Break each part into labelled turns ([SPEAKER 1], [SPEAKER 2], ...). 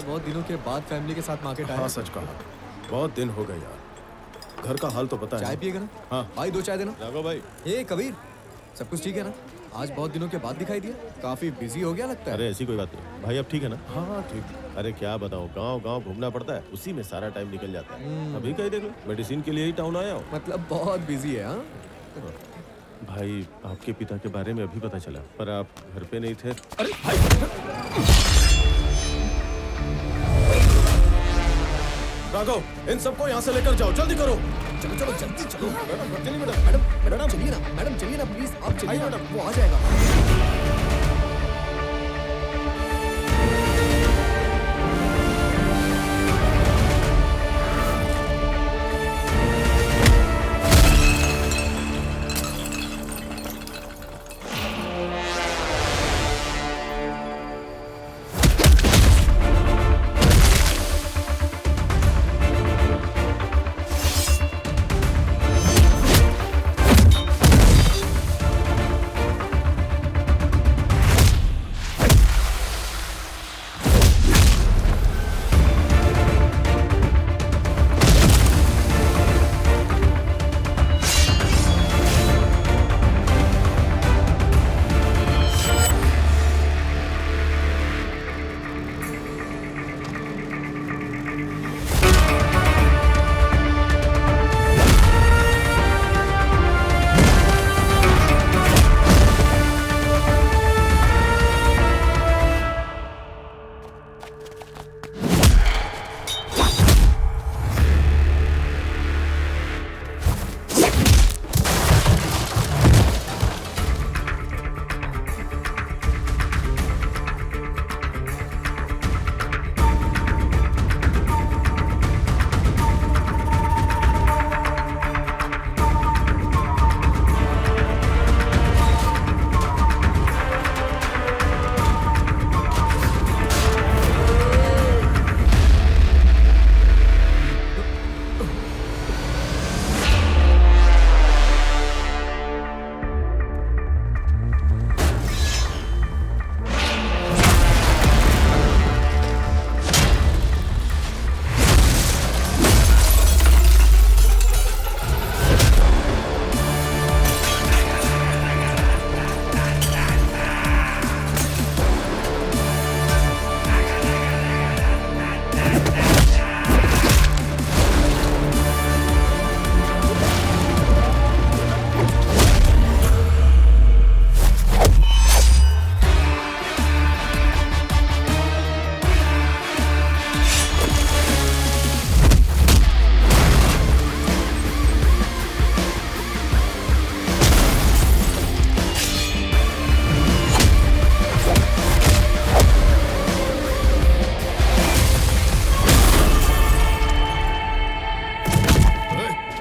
[SPEAKER 1] बहुत दिनों के बाद फैमिली के साथ मार्केट आया।
[SPEAKER 2] हाँ सच कहा, बहुत दिन हो गए यार। घर का हाल तो पता है
[SPEAKER 1] चाय
[SPEAKER 2] ना?
[SPEAKER 1] पिएगा ना?
[SPEAKER 2] हाँ
[SPEAKER 1] भाई 2 चाय देना।
[SPEAKER 2] राघव भाई।
[SPEAKER 1] ए कबीर, सब कुछ ठीक है ना? आज बहुत दिनों के बाद दिखाई दिया, काफी बिजी हो गया लगता है।
[SPEAKER 3] अरे ऐसी कोई बात नहीं भाई, अब ठीक है ना?
[SPEAKER 2] हाँ हाँ ठीक।
[SPEAKER 3] अरे क्या बताऊं, गांव गांव घूमना पड़ता है, उसी में सारा टाइम निकल जाता है। अभी कहीं देख लो, मेडिसिन के लिए ही टाउन आया हूँ।
[SPEAKER 1] मतलब बहुत बिजी है। हाँ
[SPEAKER 3] भाई आपके पिता के बारे में अभी पता चला, पर आप घर पे नहीं थे।
[SPEAKER 1] अरे भाई,
[SPEAKER 2] राघव, इन सबको यहाँ से लेकर जाओ, जल्दी करो।
[SPEAKER 1] चलो चलो जल्दी चलो।
[SPEAKER 2] मैडम चलिए
[SPEAKER 1] मैडम चलिए ना, मैडम चलिए ना प्लीज, आप चलिए ना, वो आ जाएगा।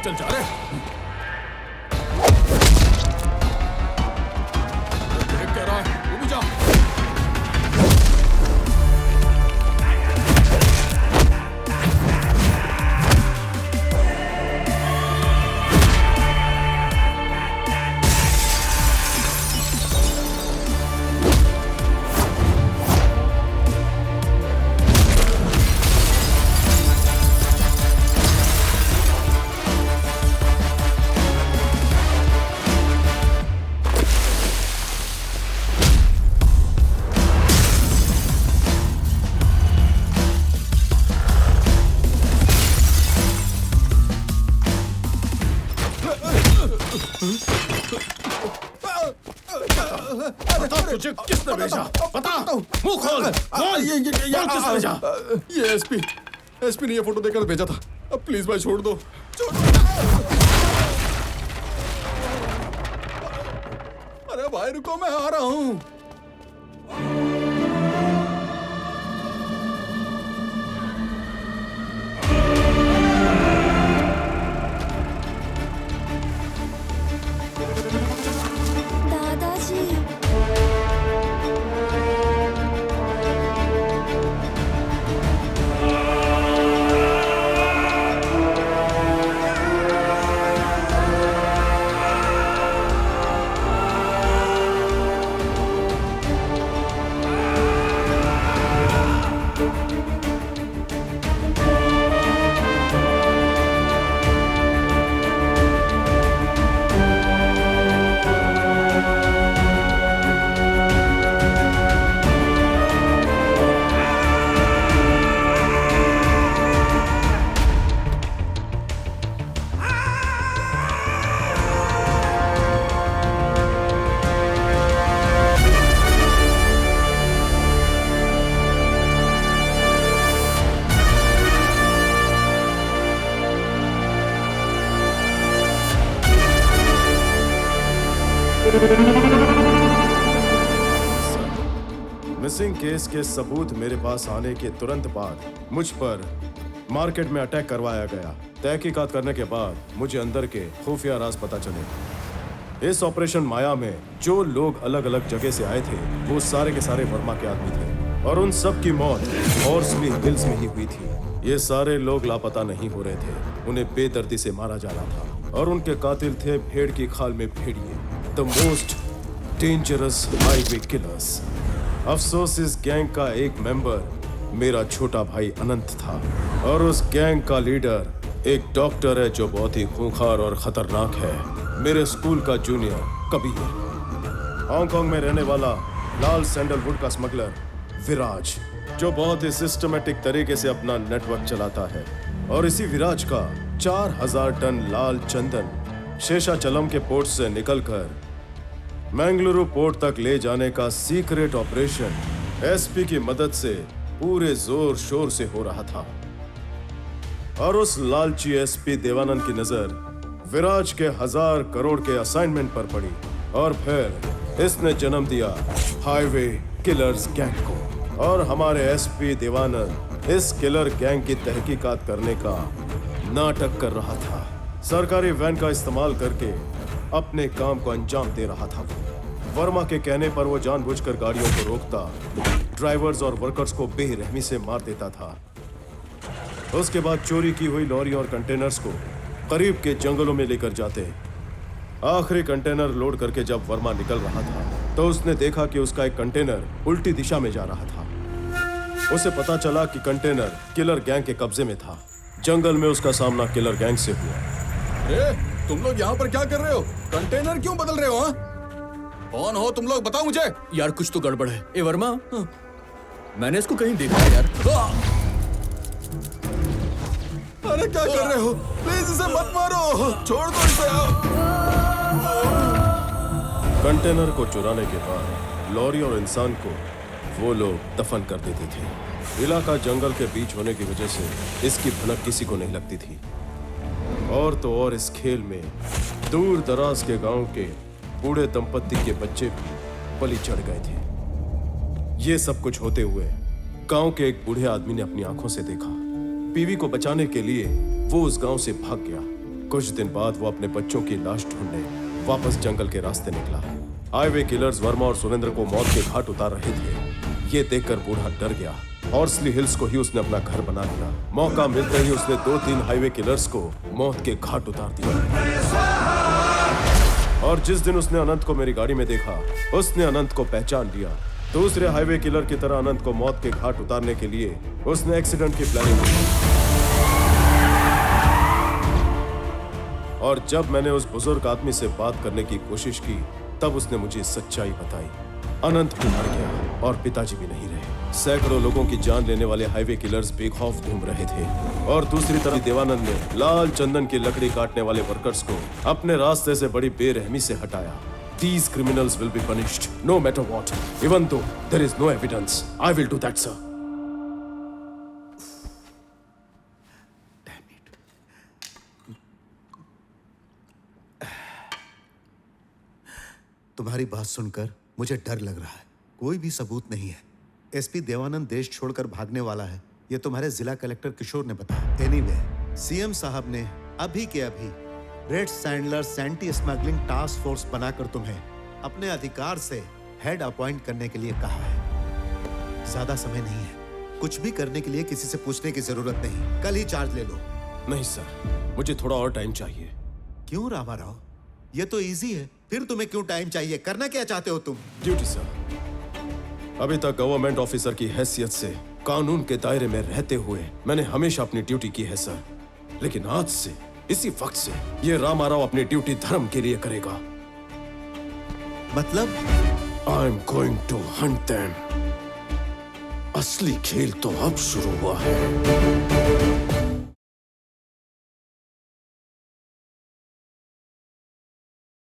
[SPEAKER 2] चल जा रहे। देख क्या रहा है, वो भी जा। बता तुझे किसने भेजा? बता, मुंह खोल, बोल, बोल किसने भेजा?
[SPEAKER 1] ये एसपी ने ये फोटो देखकर भेजा था। अब प्लीज भाई छोड़ दो। अरे भाई रुको, मैं आ रहा हूँ।
[SPEAKER 4] दादाजी,
[SPEAKER 2] मिसिंग केस के सबूत मेरे पास आने के तुरंत बाद मुझ पर मार्केट में अटैक करवाया गया। तहकीकात करने के बाद मुझे अंदर के खुफिया राज पता चले। इस ऑपरेशन माया में जो लोग अलग अलग जगह से आए थे वो सारे के सारे वर्मा के आदमी थे और उन सब की मौत हॉर्सली हिल्स में ही हुई थी। ये सारे लोग लापता नहीं हो रहे थे, उन्हें बेदर्दी से मारा जा रहा था और उनके कातिल थे भेड़ की खाल में भेड़िए, the most dangerous highway killers. अफसोस इस गैंग का एक मेंबर मेरा छोटा भाई अनंत था और उस गैंग का लीडर एक डॉक्टर है जो बहुत ही खूंखार और खतरनाक है, मेरे स्कूल का जूनियर कबीर। हांगकांग में रहने वाला लाल सैंडलवुड का स्मगलर विराज, जो बहुत ही सिस्टमेटिक तरीके से अपना नेटवर्क चलाता है। और इसी विराज का 4000 टन लाल चंदन शेषाचलम के पोर्ट से निकलकर मैंगलुरु पोर्ट तक ले जाने का सीक्रेट ऑपरेशन एसपी की मदद से पूरे जोर शोर से हो रहा था। और उस लालची एसपी देवानंद की नजर विराज के 1000 करोड़ के असाइनमेंट पर पड़ी और फिर इसने जन्म दिया हाईवे किलर्स गैंग को। और हमारे एसपी देवानंद इस किलर गैंग की तहकीकात करने का नाटक कर रहा था। सरकारी वैन का इस्तेमाल करके अपने काम को अंजाम दे रहा था। वर्मा के कहने पर वो जानबूझकर गाड़ियों को रोकता, ड्राइवर्स और वर्कर्स को बेरहमी से मार देता था। उसके बाद चोरी की हुई लॉरी और कंटेनर्स को करीब के जंगलों में लेकर जाते। आखिरी कंटेनर लोड करके जब वर्मा निकल रहा था तो उसने देखा कि उसका एक कंटेनर उल्टी दिशा में जा रहा था। उसे पता चला कि कंटेनर किलर गैंग के कब्जे में था। जंगल में उसका सामना किलर गैंग से हुआ।
[SPEAKER 1] तुम लोग यहाँ पर क्या कर रहे हो? कंटेनर क्यों बदल रहे हो? कौन हो तुम लोग, बताओ मुझे। यार कुछ तो गड़बड़ है। ए वर्मा, मैंने इसको कहीं देखा है यार। अरे क्या कर रहे हो? प्लीज इसे मत मारो, छोड़ दो इसे।
[SPEAKER 2] कंटेनर को चुराने के बाद लॉरी और इंसान को वो लोग दफन कर देते थे। इलाका जंगल के बीच होने की वजह से इसकी भनक किसी को नहीं लगती थी। और तो और इस खेल में दूर दराज के गांव के बूढ़े दंपत्ति के बच्चे भी बलि चढ़ गए थे। ये सब कुछ होते हुए गांव के एक बूढ़े आदमी ने अपनी आंखों से देखा। बीवी को बचाने के लिए वो उस गांव से भाग गया। कुछ दिन बाद वो अपने बच्चों की लाश ढूंढने वापस जंगल के रास्ते निकला। हाईवे किलर्स वर्मा और सुरेंद्र को मौत के घाट उतार रहे थे। ये देखकर बूढ़ा डर गया। हॉर्सली हिल्स को ही उसने अपना घर बना लिया। मौका मिलते ही उसने 2-3 हाईवे किलर्स को मौत के घाट उतार दिया। और जिस दिन उसने अनंत को मेरी गाड़ी में देखा, उसने अनंत को पहचान लिया। दूसरे हाईवे किलर की तरह अनंत को मौत के घाट उतारने के लिए उसने एक्सीडेंट की प्लानिंग की। और जब मैंने उस बुजुर्ग आदमी से बात करने की कोशिश की तब उसने मुझे सच्चाई बताई। अनंत भी मर गया और पिताजी भी नहीं रहे। सैकड़ों लोगों की जान लेने वाले हाईवे किलर्स बेखौफ घूम रहे थे और दूसरी तरफ देवानंद ने लाल चंदन की लकड़ी काटने वाले वर्कर्स को अपने रास्ते से बड़ी बेरहमी से हटाया। These criminals will be punished, no matter what, even though there is no evidence. I will do that, sir.
[SPEAKER 5] Damn it. तुम्हारी बात सुनकर मुझे डर लग रहा है। कोई भी सबूत नहीं है। एसपी देवानंद देश छोड़कर भागने वाला है, ये तुम्हारे जिला कलेक्टर किशोर ने बताया। एनीवे, सीएम साहब ने अभी के अभी red sanders anti smuggling task force बनाकर तुम्हें अपने अधिकार से हेड अपॉइंट करने के लिए कहा है। ज्यादा समय नहीं है। कुछ भी करने के लिए किसी से पूछने की जरूरत नहीं। कल ही चार्ज ले लो।
[SPEAKER 2] नहीं सर, मुझे थोड़ा और टाइम चाहिए।
[SPEAKER 5] क्यों रामाराव? ये तो इजी है। फिर तुम्हें क्यों टाइम चाहिए? करना क्या चाहते हो तुम?
[SPEAKER 2] Duty sir. अभी तक गवर्नमेंट ऑफिसर की हैसियत से कानून के दायरे में रहते हुए मैंने हमेशा अपनी ड्यूटी की है सर। लेकिन आज से, इसी वक्त से ये रामाराव अपनी ड्यूटी धर्म के लिए करेगा।
[SPEAKER 5] मतलब?
[SPEAKER 2] I am going to hunt them. असली खेल तो अब शुरू हुआ है।